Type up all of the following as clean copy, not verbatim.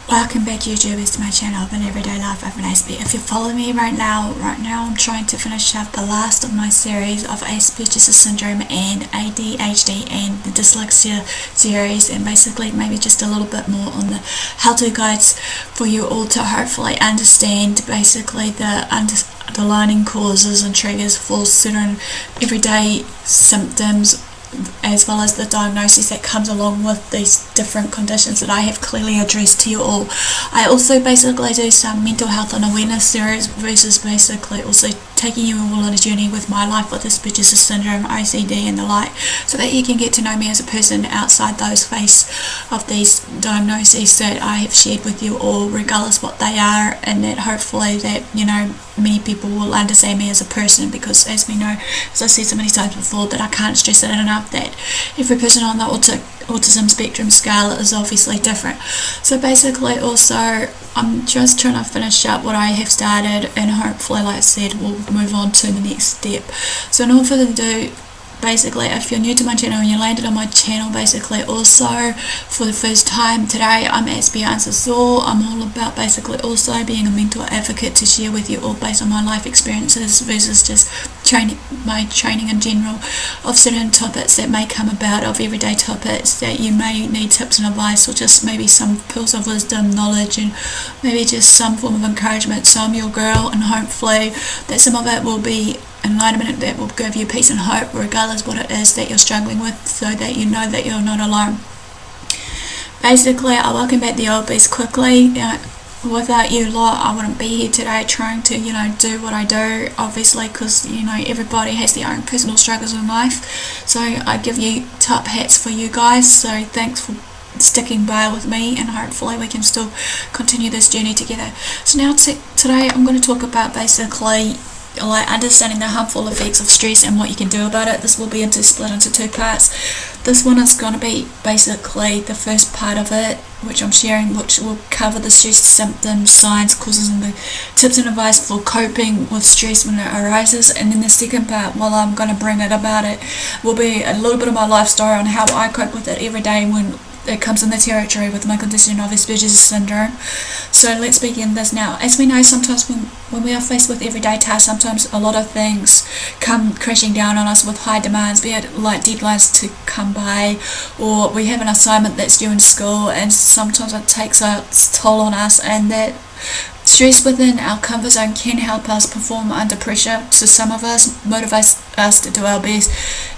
Welcome back, YouTubers, to my channel of An Everyday Life of an Aspie. If you're following me right now I'm trying to finish up the last of my series of Asperger's syndrome and ADHD and the dyslexia series, and basically maybe just a little bit more on the how-to guides for you all to hopefully understand basically the underlying causes and triggers for certain everyday symptoms, as well as the diagnosis that comes along with these different conditions that I have clearly addressed to you all. I also basically do some mental health and awareness series versus basically also taking you all on a journey with my life with Asperger's syndrome, OCD and the like, so that you can get to know me as a person outside those face of these diagnoses that I have shared with you all, regardless what they are, and that hopefully that, you know, many people will understand me as a person, because as we know, as I said so many times before, that I can't stress it enough that every person on the autism spectrum scale is obviously different. So basically also I'm just trying to finish up what I have started, and hopefully, like I said, we'll move on to the next step. So in order for them to do, basically, if you're new to my channel and you landed on my channel basically also for the first time today, I'm AspieAnswersAll. I'm all about basically also being a mental advocate to share with you all based on my life experiences versus just my training in general of certain topics that may come about, of everyday topics that you may need tips and advice, or just maybe some pearls of wisdom, knowledge, and maybe just some form of encouragement. So I'm your girl, and hopefully that some of it will be enlightenment that will give you peace and hope regardless what it is that you're struggling with, so that you know that you're not alone. Basically, I welcome back the old bees quickly. Without you lot, I wouldn't be here today trying to, do what I do, obviously, because, everybody has their own personal struggles in life. So I give you top hats for you guys, so thanks for sticking by with me, and hopefully we can still continue this journey together. So now today I'm going to talk about basically like understanding the harmful effects of stress and what you can do about it. This will be split into two parts. This one is going to be basically the first part of it, which I'm sharing, which will cover the stress symptoms, signs, causes, and the tips and advice for coping with stress when it arises. And then the second part, while I'm going to bring it about it, will be a little bit of my life story on how I cope with it every day when it comes in the territory with my condition of Asperger's syndrome. So let's begin this now. As we know, sometimes when we are faced with everyday tasks, sometimes a lot of things come crashing down on us with high demands, be it like deadlines to come by, or we have an assignment that's due in school, and sometimes it takes its toll on us, and that stress within our comfort zone can help us perform under pressure. So some of us motivates us to do our best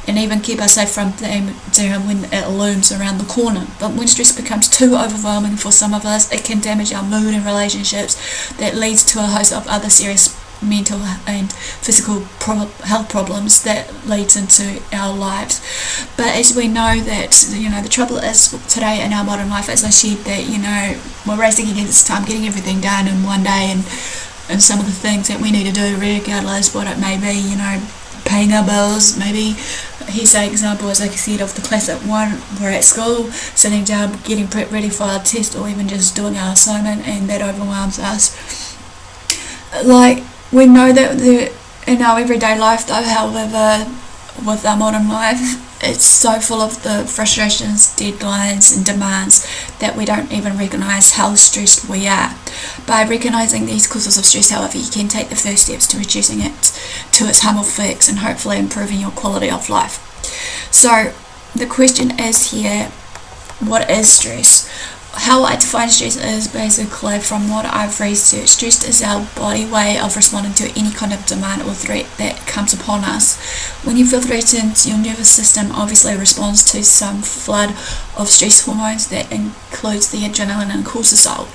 and even keep us safe from danger when it looms around the corner. But when stress becomes too overwhelming for some of us, it can damage our mood and relationships. That leads to a host of other serious mental and physical health problems that leads into our lives. But as we know that, the trouble is today in our modern life, as I shared, that, we're racing against time, getting everything done in one day, and some of the things that we need to do, regardless what it may be, paying our bills, maybe. Here's an example, as I said, of the classic one. We're at school, sitting down, getting ready for our test, or even just doing our assignment, and that overwhelms us. Like, we know that in our everyday life, though, however, with our modern life, it's so full of the frustrations, deadlines, and demands that we don't even recognise how stressed we are. By recognising these causes of stress, however, you can take the first steps to reducing it to its harmful effects and hopefully improving your quality of life. So the question is here, what is stress? How I define stress is basically, from what I've researched, stress is our body way of responding to any kind of demand or threat that comes upon us. When you feel threatened, your nervous system obviously responds to some flood of stress hormones that includes the adrenaline and cortisol.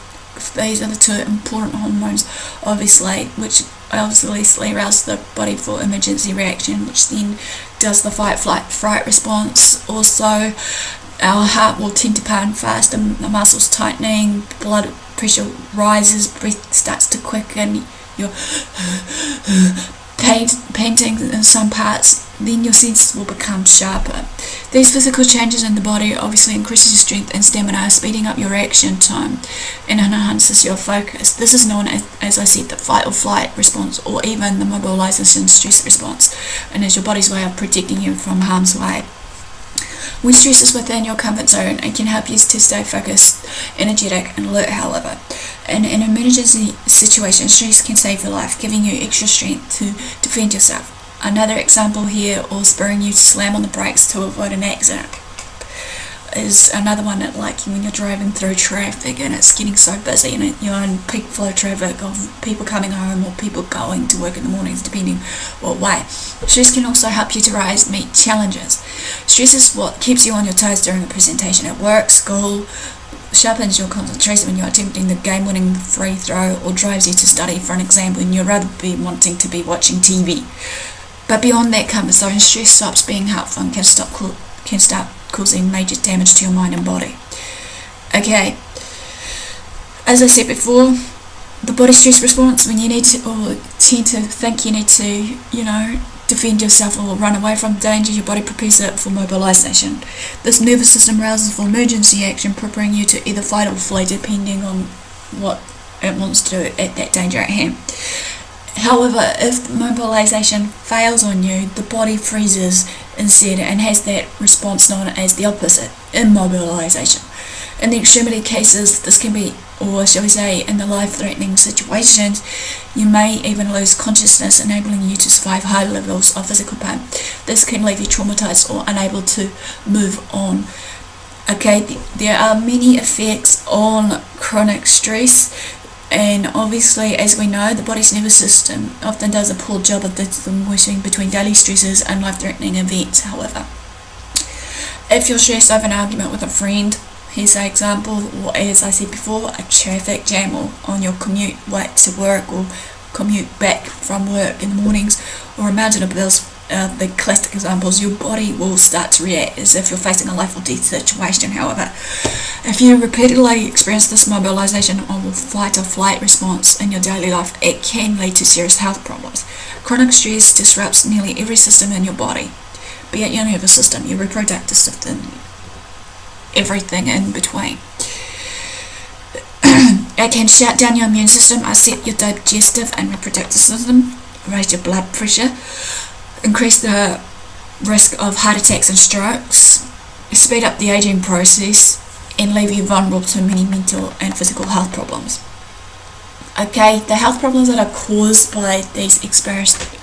These are the two important hormones, obviously, which obviously arouse the body for emergency reaction, which then does the fight, flight, fright response. Also, our heart will tend to pound fast, and the muscles tightening, blood pressure rises, breath starts to quicken, you're panting in some parts, then your senses will become sharper. These physical changes in the body obviously increases your strength and stamina, speeding up your reaction time and enhances your focus. This is known as I said, the fight or flight response, or even the mobilization stress response, and is your body's way of protecting you from harm's way. When stress is within your comfort zone, it can help you to stay focused, energetic, and alert. However, in an emergency situation, stress can save your life, giving you extra strength to defend yourself. Another example here, or spurring you to slam on the brakes to avoid an accident, is another one that, like when you're driving through traffic and it's getting so busy and you're in peak flow traffic of people coming home or people going to work in the mornings, depending what way. Stress can also help you to rise, meet challenges. Stress is what keeps you on your toes during a presentation at work, school, sharpens your concentration when you're attempting the game-winning free throw, or drives you to study for an exam when you'd rather be wanting to be watching TV. But beyond that comfort zone, stress stops being helpful and can start causing major damage to your mind and body. Okay, as I said before, the body stress response, when you need to, or tend to think you need to, defend yourself or run away from danger, your body prepares it for mobilization. This nervous system rouses for emergency action, preparing you to either fight or flee, depending on what it wants to do at that danger at hand. However, if mobilization fails on you, the body freezes instead and has that response known as the opposite, immobilization. In the extremity cases, this can be, or shall we say, in the life-threatening situations, you may even lose consciousness, enabling you to survive high levels of physical pain. This can leave you traumatized or unable to move on. Okay, there are many effects on chronic stress. And obviously, as we know, the body's nervous system often does a poor job of distinguishing between daily stresses and life-threatening events. However, if you're stressed over an argument with a friend, here's an example, or as I said before, a traffic jam, or on your commute back to work, or commute back from work in the mornings, or a mountain of bills, the classic examples, your body will start to react as if you're facing a life or death situation. However, if you repeatedly experience this mobilization or fight or flight response in your daily life, it can lead to serious health problems. Chronic stress disrupts nearly every system in your body, be it your nervous system, your reproductive system, everything in between. It can shut down your immune system, upset your digestive and reproductive system, raise your blood pressure, increase the risk of heart attacks and strokes, speed up the aging process, and leave you vulnerable to many mental and physical health problems. Okay, the health problems that are caused by these experienced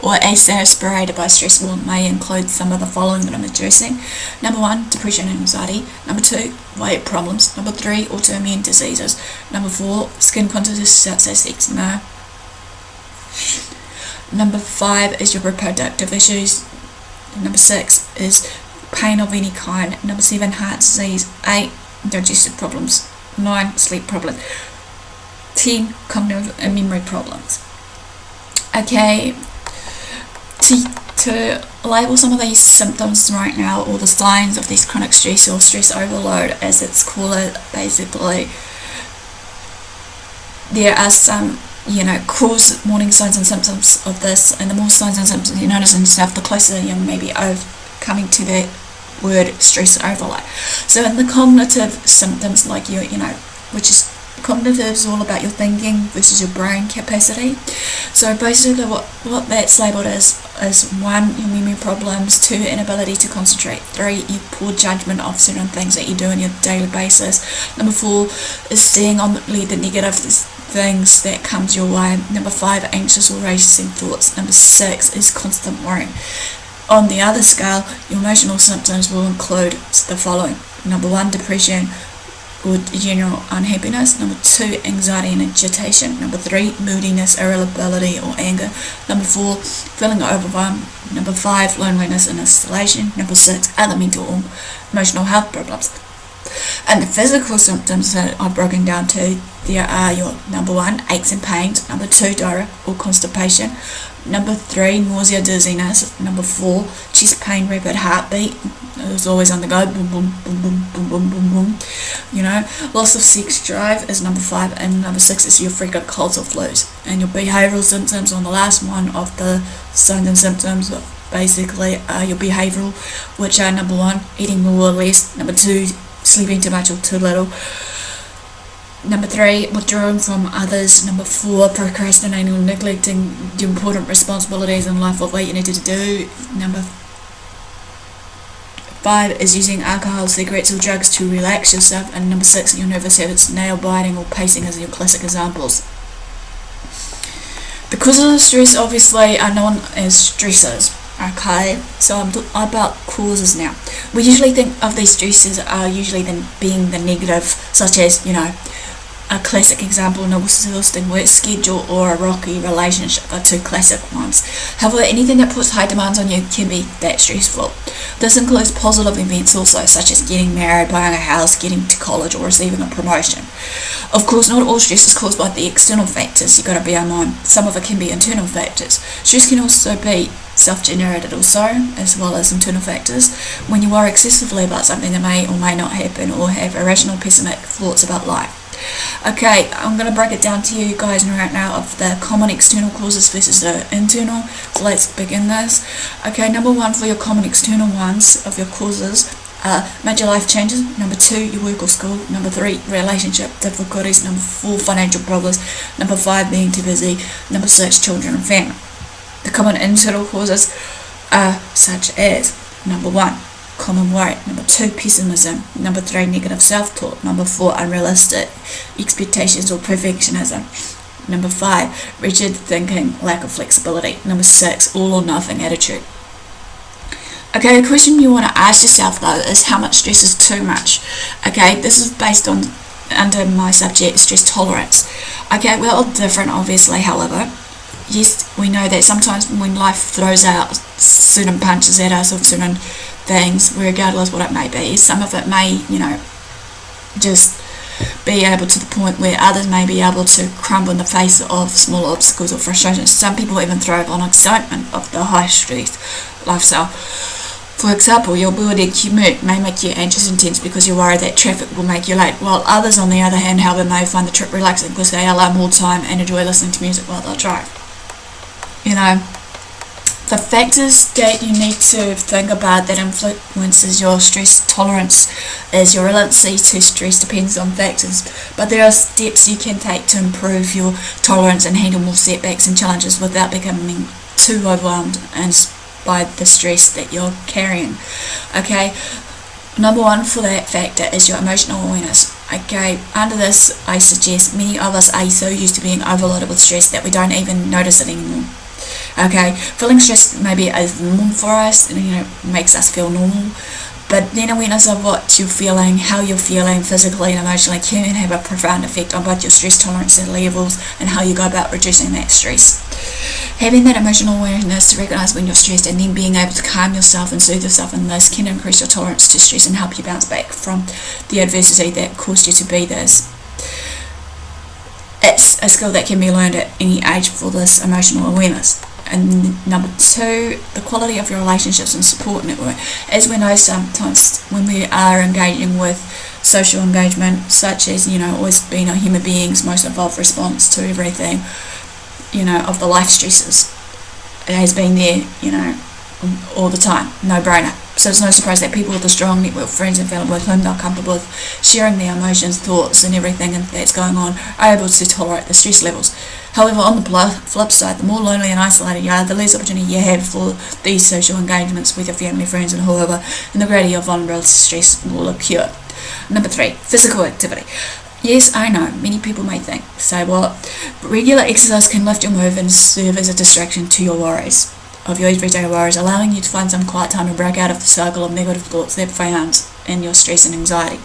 or exacerbated by stress may include some of the following that I'm addressing. Number 1, depression and anxiety. Number 2, weight problems. Number 3, autoimmune diseases. Number 4, skin conditions such as eczema. Number 5 is your reproductive issues. Number 6 is pain of any kind. Number 7, heart disease. 8, digestive problems. 9, sleep problems. 10, cognitive and memory problems. Okay, to label some of these symptoms right now, or the signs of this chronic stress or stress overload as it's called, basically, there are some cause warning signs and symptoms of this, and the more signs and symptoms you notice in yourself, the closer you may be coming to that word stress overload. So in the cognitive symptoms, like which is cognitive is all about your thinking versus your brain capacity. So basically what that's labelled as is 1, your memory problems, 2, inability to concentrate, 3, your poor judgment of certain things that you do on your daily basis. Number 4 is seeing only the negative things that comes your way. Number 5, anxious or racing thoughts. Number 6 is constant worrying. On the other scale, your emotional symptoms will include the following. Number 1, depression or general unhappiness. Number 2, anxiety and agitation. Number 3, moodiness, irritability or anger. Number 4, feeling overwhelmed. Number 5, loneliness and isolation. Number 6, other mental or emotional health problems. And the physical symptoms that are broken down to, there are your number 1, aches and pains. Number 2, diarrhea or constipation. Number 3, nausea, dizziness. Number 4, chest pain, rapid heartbeat. It's always on the go, boom, boom, boom, boom, boom, boom, boom, boom. Loss of sex drive is number 5, and number 6 is your frequent colds or flus. And your behavioural symptoms on the last one of the signs and symptoms basically are your behavioural, which are number 1, eating more or less. Number 2, sleeping too much or too little. Number 3, withdrawing from others. Number 4, procrastinating or neglecting the important responsibilities in life of what you needed to do. Number 5 is using alcohol, cigarettes or drugs to relax yourself, and number 6, your nervous habits, nail biting or pacing as your classic examples. The causes of stress obviously are known as stressors. Okay, so I'm about causes now. We usually think of these stresses are usually being the negative, such as, a classic example, an exhausting work schedule or a rocky relationship are two classic ones. However, anything that puts high demands on you can be that stressful. This includes positive events also, such as getting married, buying a house, getting to college or receiving a promotion. Of course, not all stress is caused by the external factors. You've got to bear in mind, some of it can be internal factors. Stress can also be self-generated also, as well as internal factors. When you worry excessively about something that may or may not happen, or have irrational pessimistic thoughts about life. Okay, I'm going to break it down to you guys right now of the common external causes versus the internal. So let's begin this. Okay, number 1 for your common external ones of your causes are major life changes. Number 2, your work or school. Number 3, relationship difficulties. Number 4, financial problems. Number 5, being too busy. Number 6, children and family. The common internal causes are such as number 1, common worry. Number 2, pessimism. Number 3, negative self-talk. Number 4, unrealistic expectations or perfectionism. Number 5, rigid thinking, lack of flexibility. Number 6, all or nothing attitude. Okay, the question you want to ask yourself though is how much stress is too much. Okay, this is based on under my subject stress tolerance. Okay, we're all different obviously, however. Yes, we know that sometimes when life throws out certain punches at us of certain things, regardless what it may be, some of it may, just be able to the point where others may be able to crumble in the face of small obstacles or frustrations. Some people even thrive on excitement of the high stress lifestyle. For example, your ability to commute may make you anxious and tense because you're worried that traffic will make you late, while others on the other hand, however, may find the trip relaxing because they allow more time and enjoy listening to music while they drive. The factors that you need to think about that influences your stress tolerance is your resiliency to stress depends on factors, but there are steps you can take to improve your tolerance and handle more setbacks and challenges without becoming too overwhelmed and by the stress that you're carrying. Okay, number 1 for that factor is your emotional awareness. Okay, under this I suggest many of us are so used to being overloaded with stress that we don't even notice it anymore. Okay, feeling stressed maybe is normal for us, and makes us feel normal, but then awareness of what you're feeling, how you're feeling physically and emotionally can have a profound effect on both your stress tolerance levels and how you go about reducing that stress. Having that emotional awareness to recognize when you're stressed and then being able to calm yourself and soothe yourself in this can increase your tolerance to stress and help you bounce back from the adversity that caused you to be this. It's a skill that can be learned at any age for this emotional awareness. And number 2, the quality of your relationships and support network. As we know, sometimes when we are engaging with social engagement, such as, always being a human being's most involved response to everything, of the life stresses, it has been there, all the time, no brainer. So it's no surprise that people with a strong network of friends and family with whom they're comfortable with sharing their emotions, thoughts and everything that's going on are able to tolerate the stress levels. However, on the flip side, the more lonely and isolated you are, the less opportunity you have for these social engagements with your family, friends and whoever, and the greater your vulnerability to stress will occur. Number 3, physical activity. Yes, I know, many people may think, say what? But regular exercise can lift your mood and serve as a distraction to your worries, of your everyday worries, allowing you to find some quiet time to break out of the cycle of negative thoughts that found in your stress and anxiety.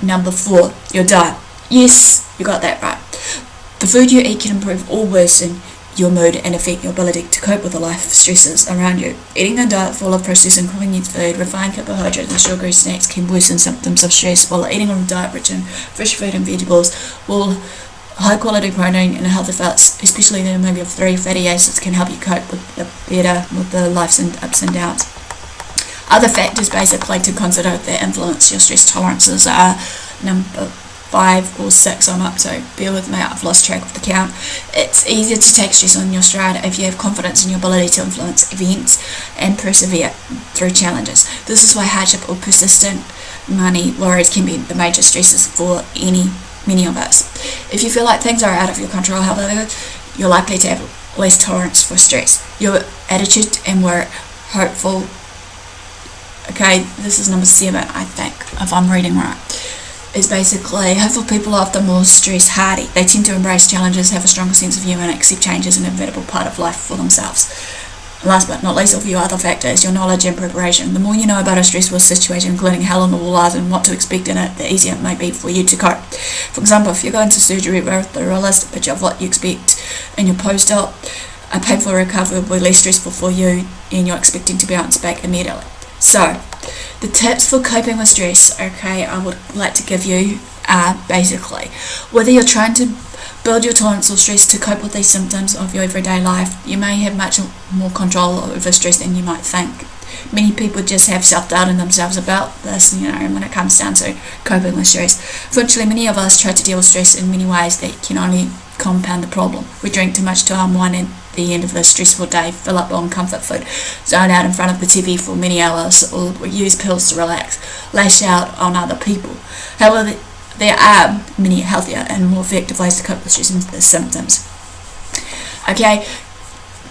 Number 4, your diet. Yes, you got that right. The food you eat can improve or worsen your mood and affect your ability to cope with the life stresses around you. Eating a diet full of processed and convenience food, refined carbohydrates and sugary snacks can worsen symptoms of stress, while eating a diet rich in fresh fruit and vegetables will high quality protein and healthy fats, especially the omega-3 fatty acids, can help you cope with the life's ups and downs. Other factors basically to consider that influence your stress tolerances are number 5 or 6 I'm up to. Bear with me, I've lost track of the count. It's easier to take stress on your stride if you have confidence in your ability to influence events and persevere through challenges. This is why hardship or persistent money worries can be the major stresses for many of us. If you feel like things are out of your control, however, you're likely to have less tolerance for stress. Your attitude and work hopeful Okay, this is number 7, I think, if I'm reading right. Is basically, hopeful people are often more stress hardy. They tend to embrace challenges, have a stronger sense of humour, and accept change as an inevitable part of life for themselves. Last but not least, of your other factors, your knowledge and preparation. The more you know about a stressful situation, including how long it will last and what to expect in it, the easier it may be for you to cope. For example, if you're going to surgery with a realistic picture of what you expect in your post-op, a painful recovery will be less stressful for you and you're expecting to bounce back immediately. So, the tips for coping with stress, okay, I would like to give you are basically, whether you're trying to build your tolerance or stress to cope with these symptoms of your everyday life, you may have much more control over stress than you might think. Many people just have self-doubt in themselves about this, when it comes down to coping with stress. Fortunately, many of us try to deal with stress in many ways that can only compound the problem. We drink too much to unwind at the end of a stressful day, fill up on comfort food, zone out in front of the TV for many hours, or we use pills to relax, lash out on other people. However, there are many healthier and more effective ways to cope with stress and the symptoms. Okay,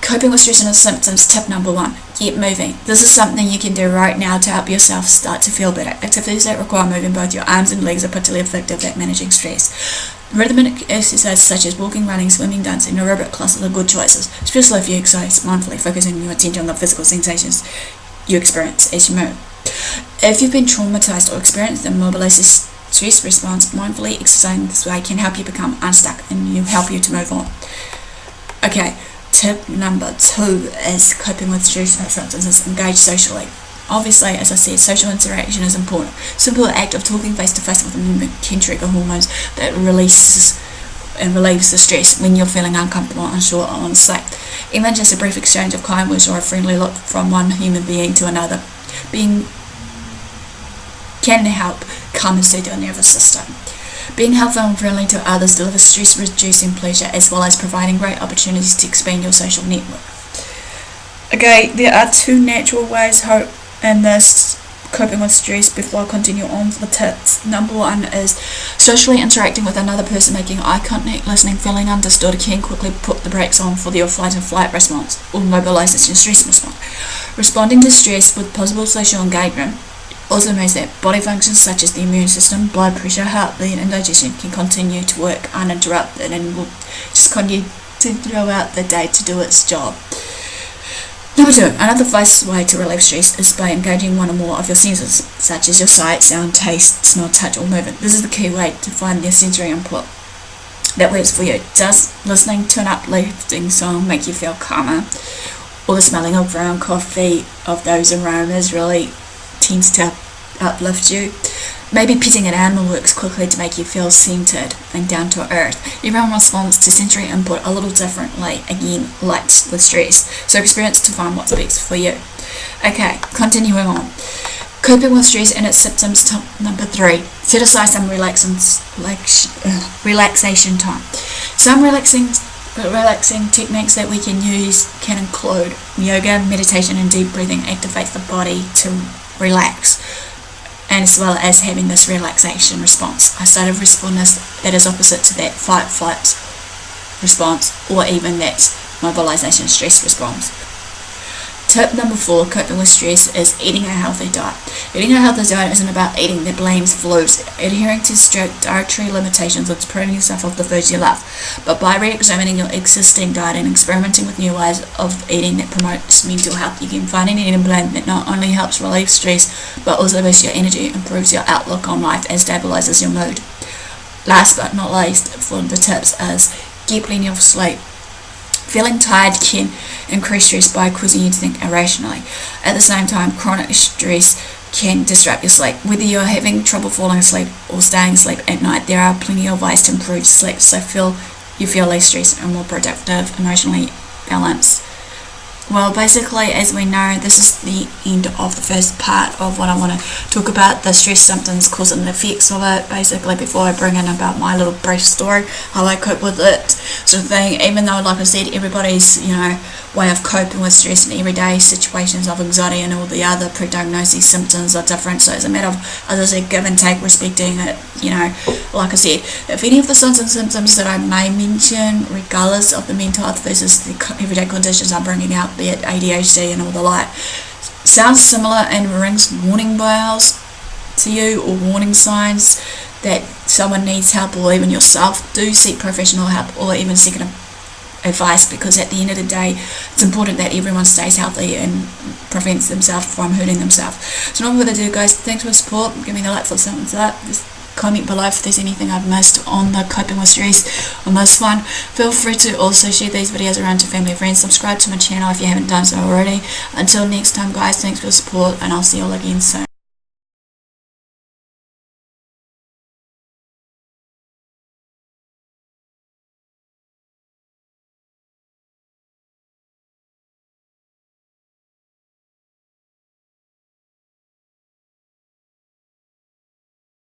coping with stress and the symptoms, tip number 1, get moving. This is something you can do right now to help yourself start to feel better. Activities that require moving both your arms and legs are particularly effective at managing stress. Rhythmic exercises such as walking, running, swimming, dancing, and aerobic classes are good choices, especially if you exercise mindfully, focusing your attention on the physical sensations you experience as you move. If you've been traumatized or experienced a mobilized stress response, mindfully exercising this way can help you become unstuck and help you to move on. Okay, tip number 2 is coping with stress and symptoms is engage socially. Obviously, as I said, social interaction is important. Simple act of talking face to face with a member can trigger hormones that releases and relieves the stress when you're feeling uncomfortable, unsure, or unsafe. Even just a brief exchange of kind words or a friendly look from one human being to another can help calm and soothe your nervous system. Being helpful and friendly to others delivers stress-reducing pleasure as well as providing great opportunities to expand your social network. Okay, there are 2 natural ways in this coping with stress before I continue on with the tips. Number 1 is socially interacting with another person, making eye contact, listening, feeling understood can quickly put the brakes on for your fight and flight response or mobilization stress response. Responding to stress with possible social engagement also means that body functions such as the immune system, blood pressure, heartbeat, and digestion can continue to work uninterrupted and will just continue throughout the day to do its job. Number 2, another fastest way to relieve stress is by engaging one or more of your senses, such as your sight, sound, taste, smell, touch, or movement. This is the key way to find the sensory input that works for you. Does listening to an uplifting song make you feel calmer? Or the smelling of ground coffee, of those aromas really tends to uplift you? Maybe petting an animal works quickly to make you feel centered and down to earth. Everyone responds to sensory input a little differently, again, like with stress. So experience to find what's best for you. Okay, continuing on. Coping with stress and its symptoms, number 3. Set aside some relaxation time. Some relaxing techniques that we can use can include yoga, meditation, and deep breathing activates the body to relax, and as well as having this relaxation response, a state of responders that is opposite to that fight-flight response or even that mobilization stress response. Tip number 4, coping with stress, is eating a healthy diet. Eating a healthy diet isn't about eating the blames foods. Adhering to strict dietary limitations is depriving yourself of the foods you love. But by re-examining your existing diet and experimenting with new ways of eating that promotes mental health, you can find an eating plan that not only helps relieve stress, but also boosts your energy, improves your outlook on life, and stabilizes your mood. Last but not least, for the tips is get plenty of sleep. Feeling tired can increase stress by causing you to think irrationally. At the same time, chronic stress can disrupt your sleep. Whether you're having trouble falling asleep or staying asleep at night, there are plenty of ways to improve sleep so you feel less stressed and more productive, emotionally balanced. Well, basically, as we know, this is the end of the first part of what I want to talk about, the stress symptoms, cause and effects of it, basically, before I bring in about my little brief story, how I cope with it, sort of thing. Even though, like I said, everybody's, way of coping with stress in everyday situations of anxiety and all the other pre-diagnosis symptoms are different. So it's a matter of, as I said, give and take, respecting it, like I said. If any of the signs and symptoms that I may mention, regardless of the mental health versus the everyday conditions I'm bringing out, be it ADHD and all the like, sounds similar and rings warning bells to you, or warning signs that someone needs help, or even yourself, do seek professional help, or even seek advice, because at the end of the day it's important that everyone stays healthy and prevents themselves from hurting themselves. So no further ado, guys, thanks for the support. Give me the like, thumbs up, just comment below if there's anything I've missed on the coping with stress on this one. Feel free to also share these videos around to family and friends. Subscribe to my channel if you haven't done so already. Until next time, guys, thanks for the support, and I'll see you all again soon.